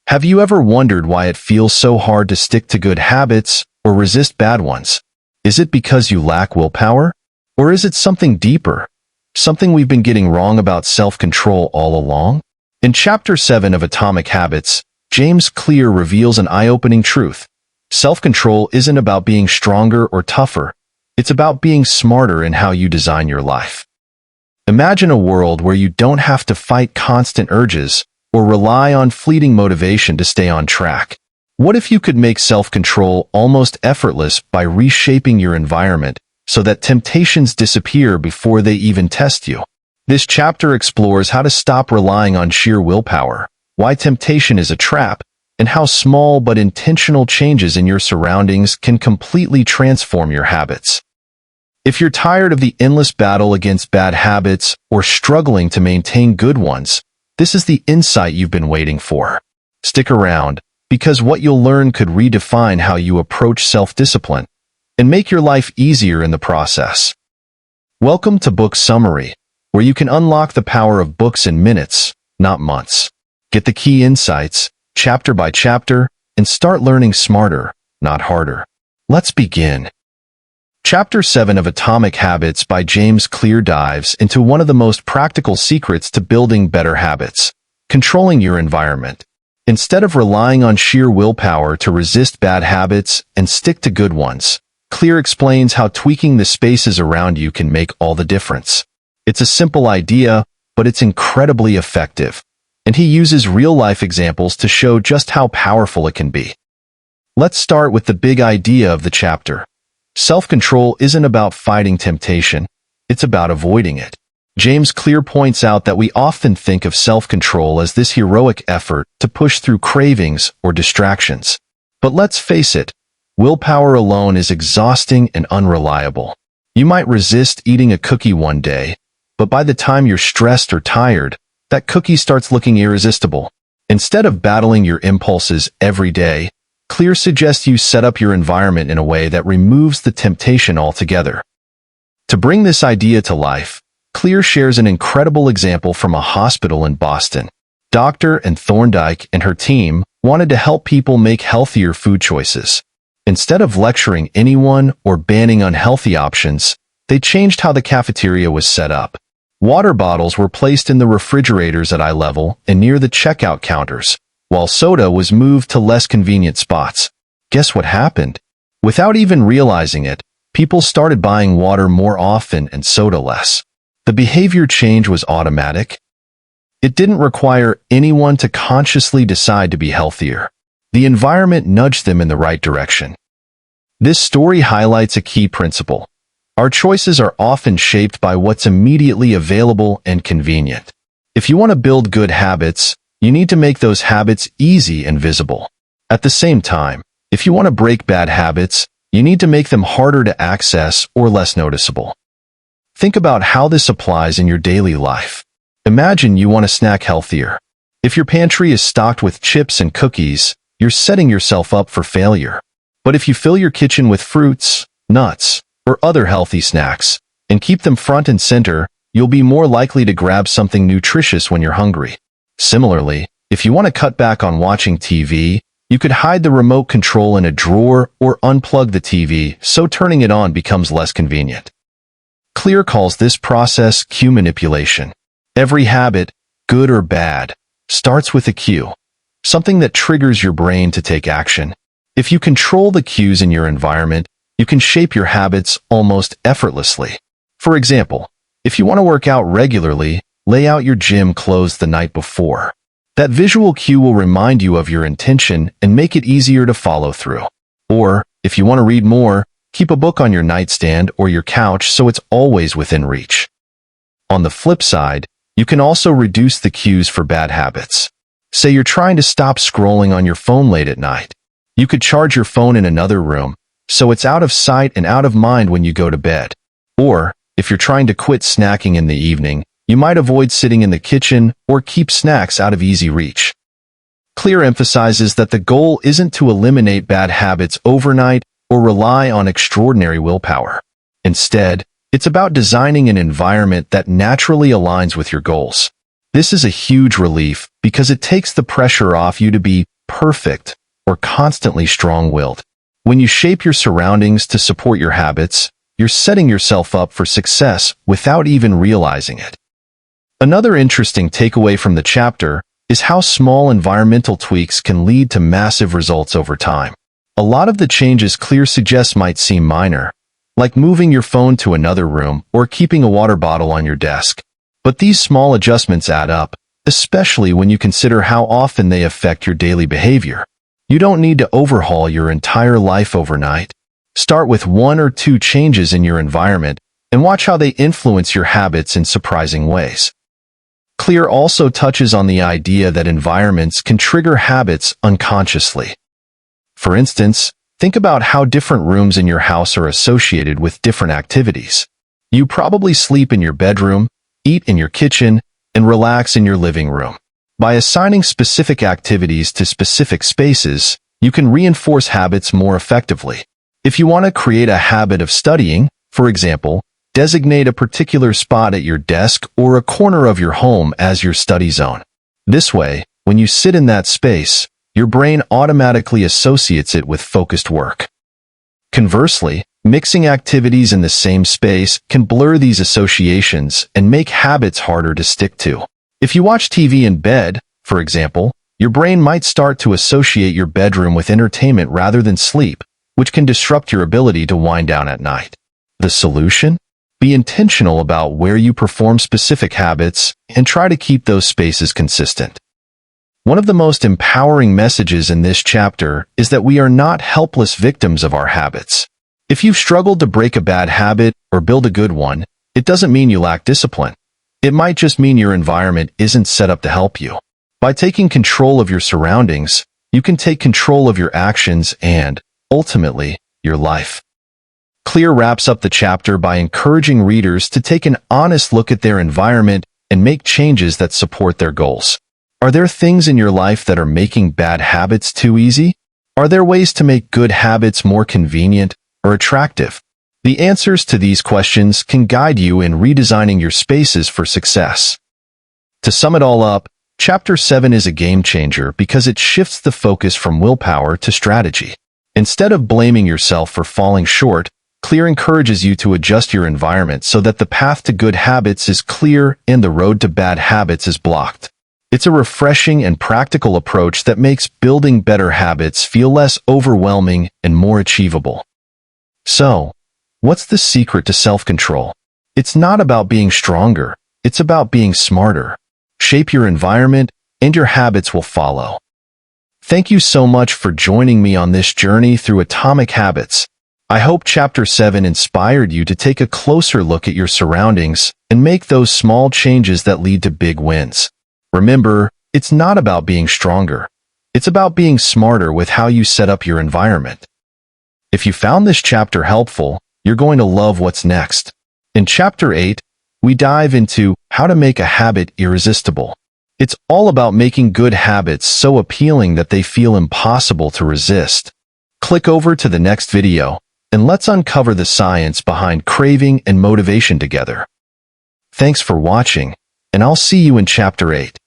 Have you ever wondered why it feels so hard to stick to good habits or resist bad ones? Is it because you lack willpower? Or is it something deeper? Something we've been getting wrong about self-control all along? In Chapter 7 of Atomic Habits, James Clear reveals an eye-opening truth. Self-control isn't about being stronger or tougher. It's about being smarter in how you design your life. Imagine a world where you don't have to fight constant urges or rely on fleeting motivation to stay on track. What if you could make self-control almost effortless by reshaping your environment so that temptations disappear before they even test you? This chapter explores how to stop relying on sheer willpower, why temptation is a trap, and how small but intentional changes in your surroundings can completely transform your habits. If you're tired of the endless battle against bad habits or struggling to maintain good ones, this is the insight you've been waiting for. Stick around, because what you'll learn could redefine how you approach self-discipline and make your life easier in the process. Welcome to Book Summary, where you can unlock the power of books in minutes, not months. Get the key insights, chapter by chapter, and start learning smarter, not harder. Let's begin. Chapter 7 of Atomic Habits by James Clear dives into one of the most practical secrets to building better habits: controlling your environment. Instead of relying on sheer willpower to resist bad habits and stick to good ones, Clear explains how tweaking the spaces around you can make all the difference. It's a simple idea, but it's incredibly effective, and he uses real-life examples to show just how powerful it can be. Let's start with the big idea of the chapter. Self-control isn't about fighting temptation, it's about avoiding it. James Clear points out that we often think of self-control as this heroic effort to push through cravings or distractions. But let's face it, willpower alone is exhausting and unreliable. You might resist eating a cookie one day, but by the time you're stressed or tired, that cookie starts looking irresistible. Instead of battling your impulses every day, Clear suggests you set up your environment in a way that removes the temptation altogether. To bring this idea to life, Clear shares an incredible example from a hospital in Boston. Dr. Thorndike and her team wanted to help people make healthier food choices. Instead of lecturing anyone or banning unhealthy options, they changed how the cafeteria was set up. Water bottles were placed in the refrigerators at eye level and near the checkout counters, while soda was moved to less convenient spots. Guess what happened? Without even realizing it, people started buying water more often and soda less. The behavior change was automatic. It didn't require anyone to consciously decide to be healthier. The environment nudged them in the right direction. This story highlights a key principle. Our choices are often shaped by what's immediately available and convenient. If you want to build good habits, you need to make those habits easy and visible. At the same time, if you want to break bad habits, you need to make them harder to access or less noticeable. Think about how this applies in your daily life. Imagine you want to snack healthier. If your pantry is stocked with chips and cookies, you're setting yourself up for failure. But if you fill your kitchen with fruits, nuts, or other healthy snacks, and keep them front and center, you'll be more likely to grab something nutritious when you're hungry. Similarly, if you want to cut back on watching TV, you could hide the remote control in a drawer or unplug the TV so turning it on becomes less convenient. Clear calls this process cue manipulation. Every habit, good or bad, starts with a cue, something that triggers your brain to take action. If you control the cues in your environment, you can shape your habits almost effortlessly. For example, if you want to work out regularly, lay out your gym clothes the night before. That visual cue will remind you of your intention and make it easier to follow through. Or, if you want to read more, keep a book on your nightstand or your couch so it's always within reach. On the flip side, you can also reduce the cues for bad habits. Say you're trying to stop scrolling on your phone late at night. You could charge your phone in another room, so it's out of sight and out of mind when you go to bed. Or, if you're trying to quit snacking in the evening, you might avoid sitting in the kitchen or keep snacks out of easy reach. Clear emphasizes that the goal isn't to eliminate bad habits overnight or rely on extraordinary willpower. Instead, it's about designing an environment that naturally aligns with your goals. This is a huge relief because it takes the pressure off you to be perfect or constantly strong-willed. When you shape your surroundings to support your habits, you're setting yourself up for success without even realizing it. Another interesting takeaway from the chapter is how small environmental tweaks can lead to massive results over time. A lot of the changes Clear suggests might seem minor, like moving your phone to another room or keeping a water bottle on your desk. But these small adjustments add up, especially when you consider how often they affect your daily behavior. You don't need to overhaul your entire life overnight. Start with 1 or 2 changes in your environment and watch how they influence your habits in surprising ways. Clear also touches on the idea that environments can trigger habits unconsciously. For instance, think about how different rooms in your house are associated with different activities. You probably sleep in your bedroom, eat in your kitchen, and relax in your living room. By assigning specific activities to specific spaces, you can reinforce habits more effectively. If you want to create a habit of studying, for example, designate a particular spot at your desk or a corner of your home as your study zone. This way, when you sit in that space, your brain automatically associates it with focused work. Conversely, mixing activities in the same space can blur these associations and make habits harder to stick to. If you watch TV in bed, for example, your brain might start to associate your bedroom with entertainment rather than sleep, which can disrupt your ability to wind down at night. The solution? Be intentional about where you perform specific habits and try to keep those spaces consistent. One of the most empowering messages in this chapter is that we are not helpless victims of our habits. If you've struggled to break a bad habit or build a good one, it doesn't mean you lack discipline. It might just mean your environment isn't set up to help you. By taking control of your surroundings, you can take control of your actions and, ultimately, your life. Clear wraps up the chapter by encouraging readers to take an honest look at their environment and make changes that support their goals. Are there things in your life that are making bad habits too easy? Are there ways to make good habits more convenient or attractive? The answers to these questions can guide you in redesigning your spaces for success. To sum it all up, Chapter 7 is a game changer because it shifts the focus from willpower to strategy. Instead of blaming yourself for falling short, Clear encourages you to adjust your environment so that the path to good habits is clear and the road to bad habits is blocked. It's a refreshing and practical approach that makes building better habits feel less overwhelming and more achievable. So, what's the secret to self-control? It's not about being stronger, it's about being smarter. Shape your environment, and your habits will follow. Thank you so much for joining me on this journey through Atomic Habits. I hope Chapter 7 inspired you to take a closer look at your surroundings and make those small changes that lead to big wins. Remember, it's not about being stronger. It's about being smarter with how you set up your environment. If you found this chapter helpful, you're going to love what's next. In Chapter 8, we dive into how to make a habit irresistible. It's all about making good habits so appealing that they feel impossible to resist. Click over to the next video, and let's uncover the science behind craving and motivation together. Thanks for watching, and I'll see you in Chapter 8.